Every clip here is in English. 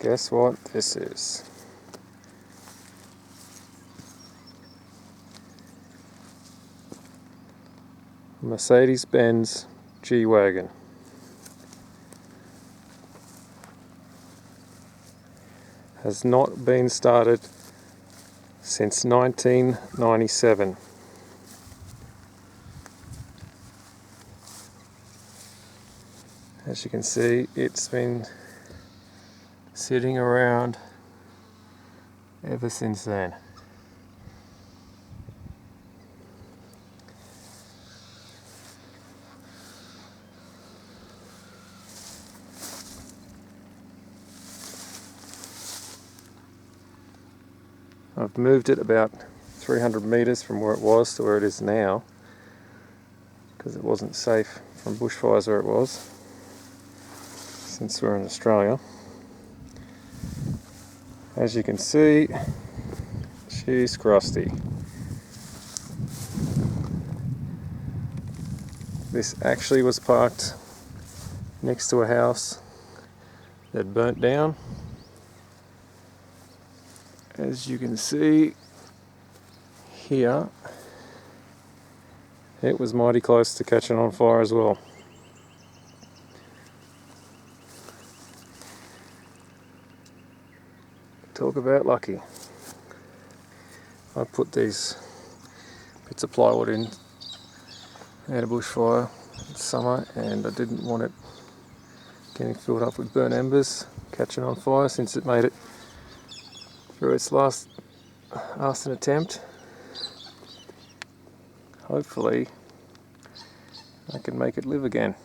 Guess what this is? Mercedes-Benz G Wagon. Has not been started since 1997. As you can see, it's been sitting around ever since then. I've moved it about 300 meters from where it was to where it is now, because it wasn't safe from bushfires where it was, since we're in Australia. As you can see, she's crusty. This actually was parked next to a house that burnt down. As you can see here, it was mighty close to catching on fire as well. Talk about lucky. I put these bits of plywood in at a bushfire in summer, and I didn't want it getting filled up with burnt embers, catching on fire, since it made it through its last arson attempt. Hopefully I can make it live again.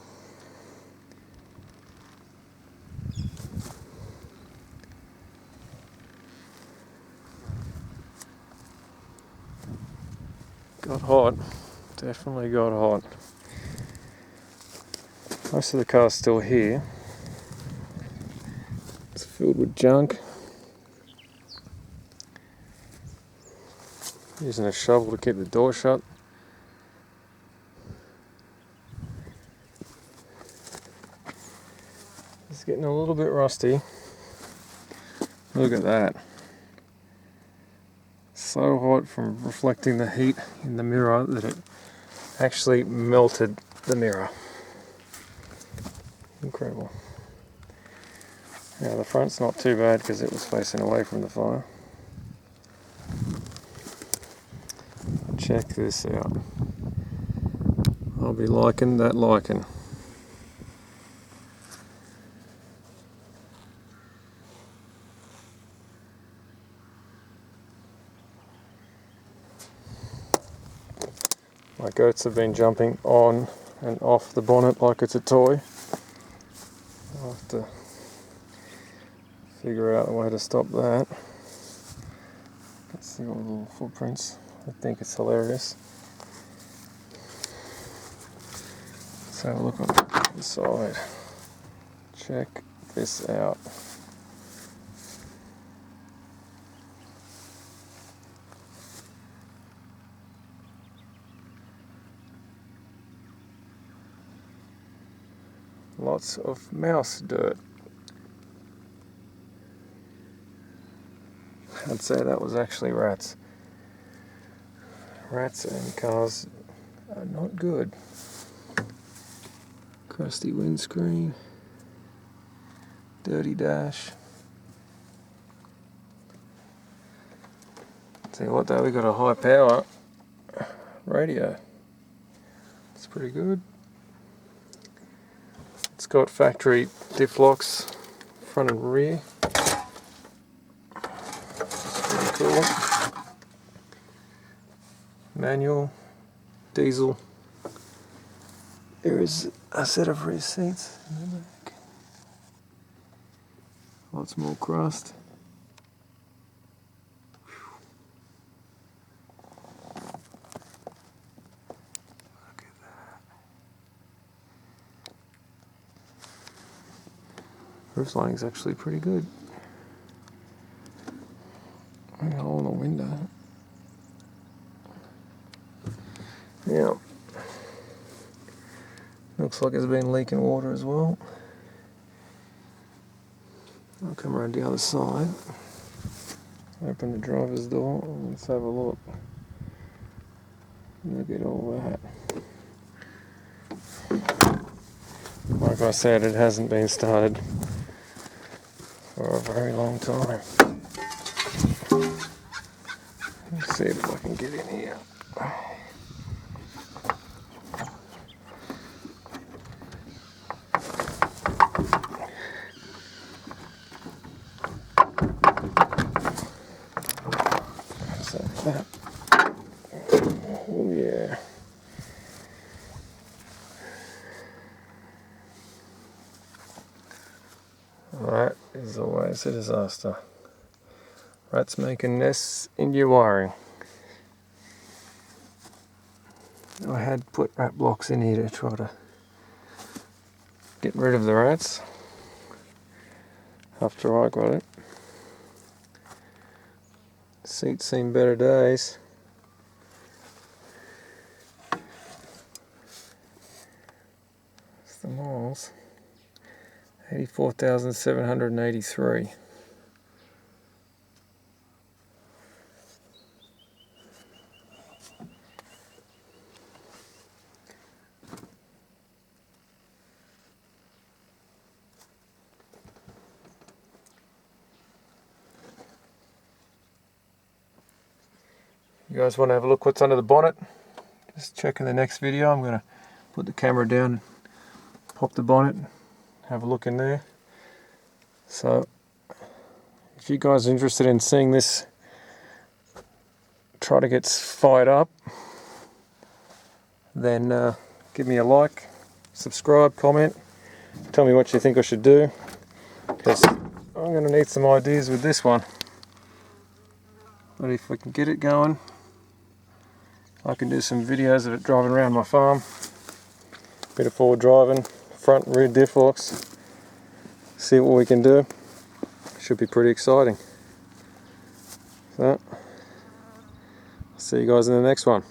Got hot, definitely got hot. Most of the car's still here. It's filled with junk. Using a shovel to keep the door shut. It's getting a little bit rusty. Look at that. So hot from reflecting the heat in the mirror that it actually melted the mirror. Incredible. Now the front's not too bad because it was facing away from the fire. Check this out. I'll be liking that lichen. My goats have been jumping on and off the bonnet like it's a toy. I'll have to figure out a way to stop that. Let's see all the little footprints. I think it's hilarious. Let's have a look on the side. Check this out. Lots of mouse dirt. I'd say that was actually rats. Rats and cars are not good. Crusty windscreen. Dirty dash. Tell you what though, we got a high power radio. It's pretty good. It's got factory diff locks, front and rear. It's pretty cool. Manual, diesel. There is a set of rear seats in the back. Lots more crust. Look at that. Roof lining's actually pretty good. A hole in the window. Yeah. Looks like it's been leaking water as well. I'll come around the other side, open the driver's door, and let's have a look. Look at all that. Like I said, it hasn't been started for a very long time. Let's see if I can get in here. That. Oh yeah. That is always a disaster. Rats making nests in your wiring. I had put rat blocks in here to try to get rid of the rats after I got it. Seat's seen better days. That's the miles. 84,783. You guys want to have a look what's under the bonnet? Just check in the next video. I'm going to put the camera down, pop the bonnet, have a look in there. So if you guys are interested in seeing this try to get fired up, then give me a like, subscribe, comment, tell me what you think I should do, because I'm going to need some ideas with this one. But if we can get it going, I can do some videos of it driving around my farm. Bit of forward driving, front and rear diff locks. See what we can do. Should be pretty exciting. So, see you guys in the next one.